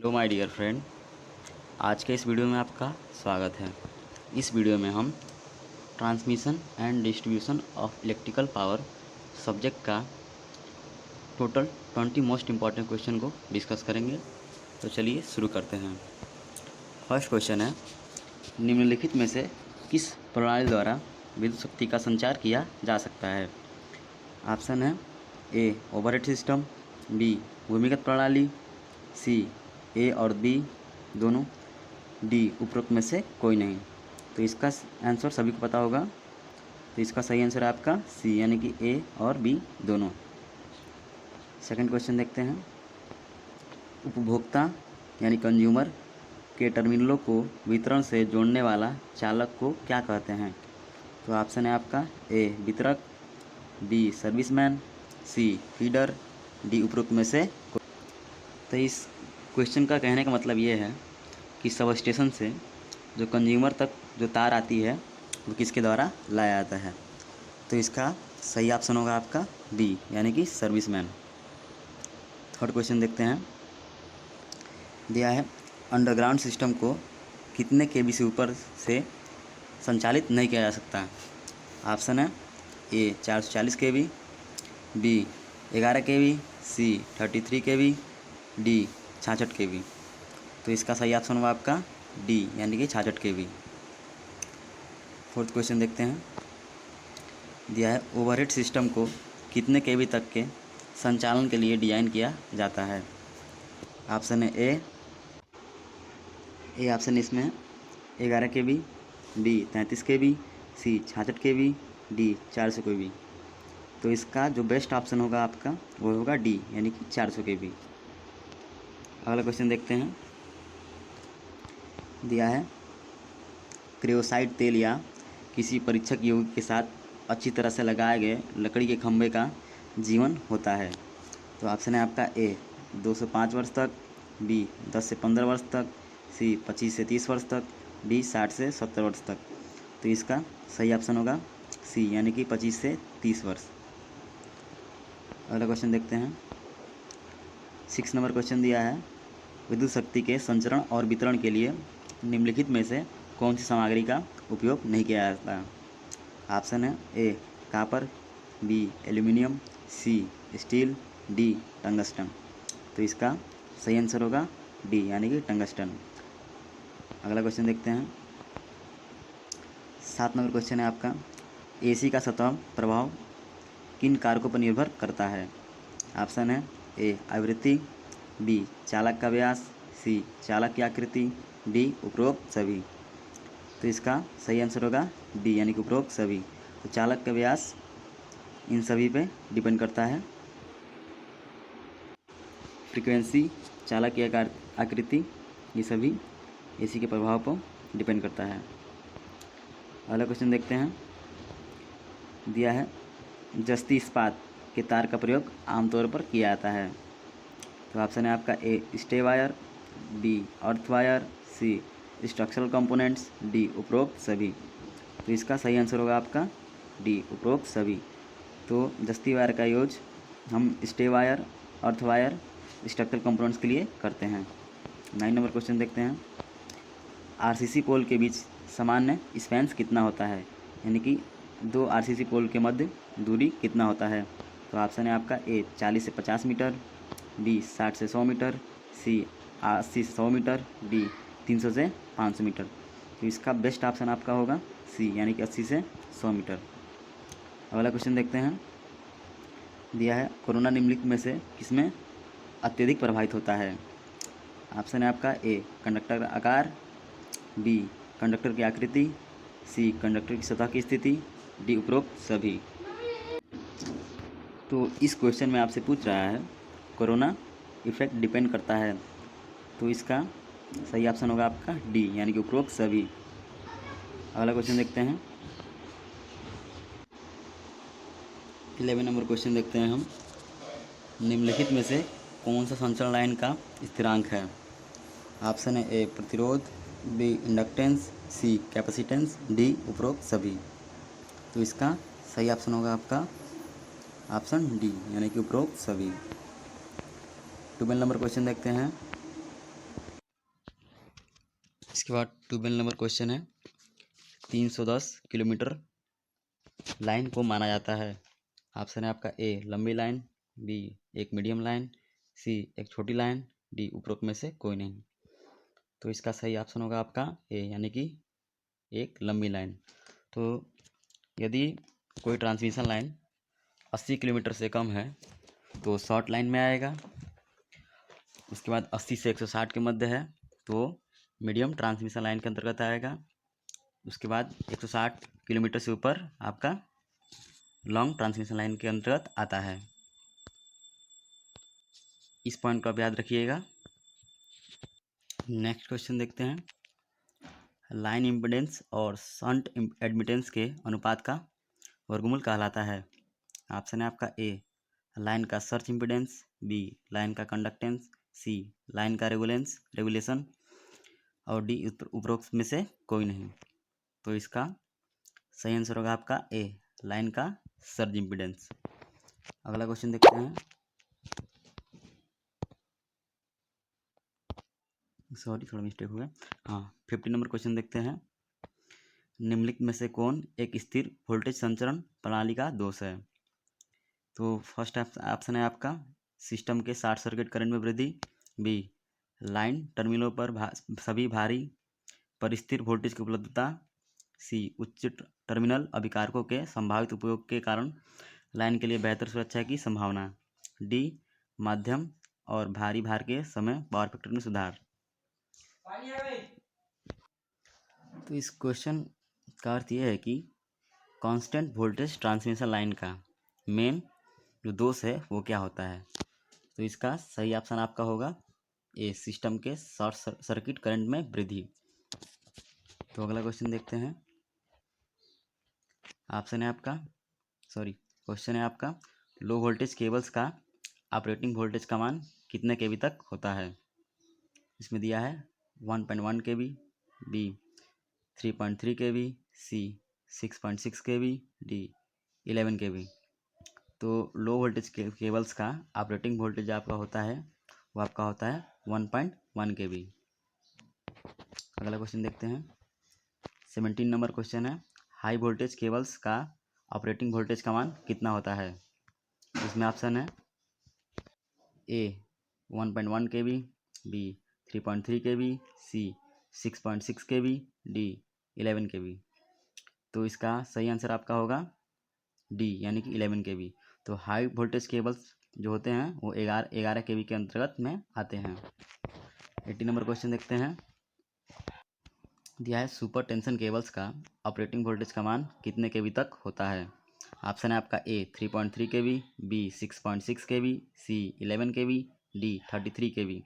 Hello my dear friend. आज के इस वीडियो में आपका स्वागत है। इस वीडियो में हम transmission and distribution of electrical power subject का टोटल 20 मोस्ट इम्पॉर्टेंट क्वेश्चन को डिस्कस करेंगे। तो चलिए शुरू करते हैं। फर्स्ट क्वेश्चन है, निम्नलिखित में से किस प्रणाली द्वारा विद्युत शक्ति का संचार किया जा सकता है? ऑप्शन है ए ओवरहेड सिस्टम, बी भूमिगत प्रणाली, सी ए और बी दोनों, डी उपरोक्त में से कोई नहीं। तो इसका आंसर सभी को पता होगा। तो इसका सही आंसर है आपका सी, यानी कि ए और बी दोनों। सेकंड क्वेश्चन देखते हैं, उपभोक्ता यानी कंज्यूमर के टर्मिनलों को वितरण से जोड़ने वाला चालक को क्या कहते हैं? तो ऑप्शन है आपका ए वितरक, बी सर्विसमैन, सी फीडर, डी उपरोक्त में से कोई। तो इस क्वेश्चन का कहने का मतलब ये है कि सब स्टेशन से जो कंज्यूमर तक जो तार आती है वो किसके द्वारा लाया जाता है? तो इसका सही ऑप्शन होगा आपका बी, यानी कि सर्विसमैन। थर्ड क्वेश्चन देखते हैं, दिया है अंडरग्राउंड सिस्टम को कितने केवी से ऊपर से संचालित नहीं किया जा सकता? ऑप्शन है ए 440 केवी, बी 11 केवी, सी 33 केवी, डी 66 केवी। तो इसका सही ऑप्शन होगा आपका डी, यानी कि 66 केवी। फोर्थ क्वेश्चन देखते हैं, दिया है ओवरहेड सिस्टम को कितने केवी तक के संचालन के लिए डिज़ाइन किया जाता है? ऑप्शन है ए ऑप्शन इसमें 11 केवी, बी 33 केवी, सी 66 केवी, डी 400 केवी। तो इसका जो बेस्ट ऑप्शन होगा आपका वो होगा डी, यानी कि 400 केवी। अगला क्वेश्चन देखते हैं, दिया है क्रियोसाइड तेल या किसी परीक्षक यौगिक के साथ अच्छी तरह से लगाए गए लकड़ी के खंभे का जीवन होता है? तो ऑप्शन है आपका ए 2 से 5 वर्ष तक, बी 10 से 15 वर्ष तक, सी 25 से 30 वर्ष तक, डी 60 से 70 वर्ष तक। तो इसका सही ऑप्शन होगा सी, यानी कि 25 से 30 वर्ष। अगला क्वेश्चन देखते हैं, 6 नंबर क्वेश्चन दिया है, विद्युत शक्ति के संचरण और वितरण के लिए निम्नलिखित में से कौन सी सामग्री का उपयोग नहीं किया जाता? ऑप्शन है ए कापर, बी एल्यूमिनियम, सी स्टील, डी टंगस्टन। तो इसका सही आंसर होगा डी, यानी कि टंगस्टन। अगला क्वेश्चन देखते हैं, 7 नंबर क्वेश्चन है आपका, एसी का सतह प्रभाव किन कारकों पर निर्भर करता है? ऑप्शन है ए आवृत्ति, बी चालक का व्यास, सी चालक की आकृति, डी उपरोक्त सभी। तो इसका सही आंसर होगा डी, यानी कि उपरोक्त सभी। तो चालक का व्यास इन सभी पे डिपेंड करता है। फ्रीक्वेंसी, चालक की आकृति, ये सभी एसी के प्रभाव पर डिपेंड करता है। अगला क्वेश्चन देखते हैं, दिया है जस्ती इस्पात के तार का प्रयोग आमतौर पर किया जाता है? तो ऑप्शन है आपका A stay wire, B earth wire, C structural components, D उपरोक्त सभी। तो इसका सही आंसर होगा आपका डी उपरोक्त सभी। तो जस्ती वायर का यूज हम stay wire, earth wire, structural components के लिए करते हैं। 9 नंबर क्वेश्चन देखते हैं, आरसीसी पोल के बीच सामान्य स्पैन्स कितना होता है? यानी कि 2 आरसीसी पोल के मध्य दूरी कितना होता है? तो ऑप्शन है आपका ए 40 से 50 मीटर, बी 60 से 100 मीटर, सी 80 से 100 मीटर, डी 300 से 500 मीटर। तो इसका बेस्ट ऑप्शन आपका होगा सी, यानी कि 80 से 100 मीटर। अगला क्वेश्चन देखते हैं, दिया है कोरोना निम्नलिखित में से किसमें अत्यधिक प्रभावित होता है? ऑप्शन है आपका ए कंडक्टर का आकार, बी कंडक्टर की आकृति, सी कंडक्टर की सतह की स्थिति, डी उपरोक्त सभी। तो इस क्वेश्चन में आपसे पूछ रहा है कोरोना इफेक्ट डिपेंड करता है, तो इसका सही ऑप्शन होगा आपका डी, यानी कि उपरोक्त सभी। अगला क्वेश्चन देखते हैं, 11 नंबर क्वेश्चन देखते हैं हम, निम्नलिखित में से कौन सा संचरण लाइन का स्थिरांक है? ऑप्शन है ए प्रतिरोध, बी इंडक्टेंस, सी कैपेसिटेंस, डी उपरोक्त सभी। तो इसका सही ऑप्शन होगा आपका ऑप्शन डी, यानी कि उपरोक्त सभी। 12 नंबर क्वेश्चन देखते हैं, इसके बाद 12 नंबर क्वेश्चन है, 310 किलोमीटर लाइन को माना जाता है। ऑप्शन है आपका ए लंबी लाइन, बी एक मीडियम लाइन, सी एक छोटी लाइन, डी उपरोक्त में से कोई नहीं। तो इसका सही ऑप्शन होगा आपका ए, यानी कि एक लंबी लाइन। तो यदि कोई ट्रांसमिशन लाइन 80 किलोमीटर से कम है तो शॉर्ट लाइन में आएगा। उसके बाद 80 से 160 के मध्य है तो मीडियम ट्रांसमिशन लाइन के अंतर्गत आएगा। उसके बाद 160 किलोमीटर से ऊपर आपका लॉन्ग ट्रांसमिशन लाइन के अंतर्गत आता है। इस पॉइंट को आप याद रखिएगा। नेक्स्ट क्वेश्चन देखते हैं, लाइन इम्पीडेंस और शंट एडमिटेंस के अनुपात का वर्गमूल कहलाता है। ऑप्शन है आपका ए लाइन का सर्च इम्पीडेंस, बी लाइन का कंडक्टेंस, सी लाइन का रेगुलेशन और डी उपरोक्त में से कोई नहीं। तो इसका सही आंसर होगा आपका ए लाइन का सर्ज इम्पीडेंस। अगला क्वेश्चन देखते हैं, सॉरी थोड़ा मिस्टेक हो गया। हाँ 50 नंबर क्वेश्चन देखते हैं, निम्नलिखित में से कौन एक स्थिर वोल्टेज संचरण प्रणाली का दोष है। तो फर्स्ट ऑप्शन है आपका सिस्टम के शॉर्ट सर्किट करंट में वृद्धि, बी लाइन टर्मिनलों पर सभी भारी परिस्थिर वोल्टेज की उपलब्धता, सी उच्च टर्मिनल अभिकारकों के संभावित उपयोग के कारण लाइन के लिए बेहतर सुरक्षा की संभावना, डी माध्यम और भारी भार के समय पावर फैक्टर में सुधार। तो इस क्वेश्चन का अर्थ यह है कि कांस्टेंट वोल्टेज ट्रांसमिशन लाइन का मेन जो दोष है वो क्या होता है। तो इसका सही ऑप्शन आपका होगा ए सिस्टम के शॉर्ट सर्किट करंट में वृद्धि। तो अगला क्वेश्चन देखते हैं, ऑप्शन है आपका क्वेश्चन है आपका लो वोल्टेज केबल्स का ऑपरेटिंग वोल्टेज का मान कितने केवी तक होता है। इसमें दिया है 1.1 केवी, बी 3.3 केवी, सी 6.6 केवी, डी 11 केवी। तो लो वोल्टेज केबल्स का ऑपरेटिंग वोल्टेज आपका होता है वो आपका होता है 1.1 केवी। अगला क्वेश्चन देखते हैं, 17 नंबर क्वेश्चन है, हाई वोल्टेज केबल्स का ऑपरेटिंग वोल्टेज का मान कितना होता है। इसमें ऑप्शन है ए 1.1 केवी, बी 3.3 केवी, सी 6.6 केवी, डी 11 केवी। तो इसका सही आंसर आपका होगा डी यानी कि 11 केवी। तो हाई वोल्टेज केबल्स जो होते हैं वो 11 केवी के अंतर्गत में आते हैं। 80 नंबर क्वेश्चन देखते हैं, दिया है सुपर टेंशन केबल्स का ऑपरेटिंग वोल्टेज का मान कितने केवी तक होता है। ऑप्शन है आपका ए 3.3 केवी, बी 6.6 केवी, सी 11 केवी, डी 33 केवी।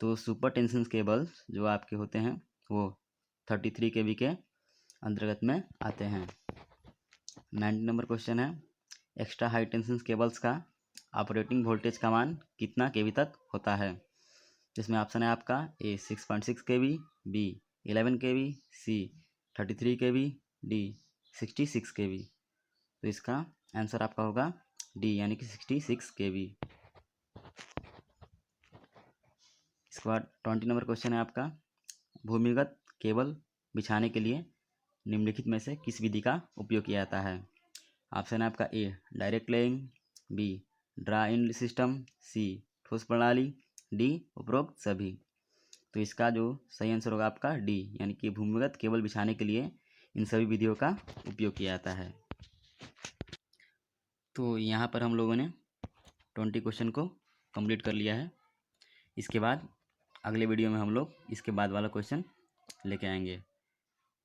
तो सुपर टेंशन केबल्स जो आपके होते हैं वो 33 केवी के अंतर्गत में आते हैं। 90 नंबर क्वेश्चन है, एक्स्ट्रा हाई टेंशन केबल्स का ऑपरेटिंग वोल्टेज का मान कितना केवी तक होता है। जिसमें ऑप्शन है आपका ए 6.6 केवी, बी 11 केवी, सी 33 केवी, डी 66 केवी। तो इसका आंसर आपका होगा डी यानी कि 66 केवी। इसके बाद 20 नंबर क्वेश्चन है आपका, भूमिगत केबल बिछाने के लिए निम्नलिखित में से किस विधि का उपयोग किया जाता है। ऑप्शन है आपका ए डायरेक्ट लेइंग, बी ड्रा इन सिस्टम, सी ठोस प्रणाली, डी उपरोक्त सभी। तो इसका जो सही आंसर होगा आपका डी यानी कि भूमिगत केबल बिछाने के लिए इन सभी विधियों का उपयोग किया जाता है। तो यहाँ पर हम लोगों ने 20 क्वेश्चन को कंप्लीट कर लिया है। इसके बाद अगले वीडियो में हम लोग इसके बाद वाला क्वेश्चन लेके आएंगे।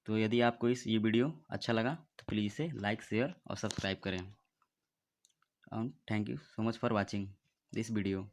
तो यदि आपको ये वीडियो अच्छा लगा तो प्लीज़ इसे लाइक शेयर और सब्सक्राइब करें। Thank you so much for watching this video.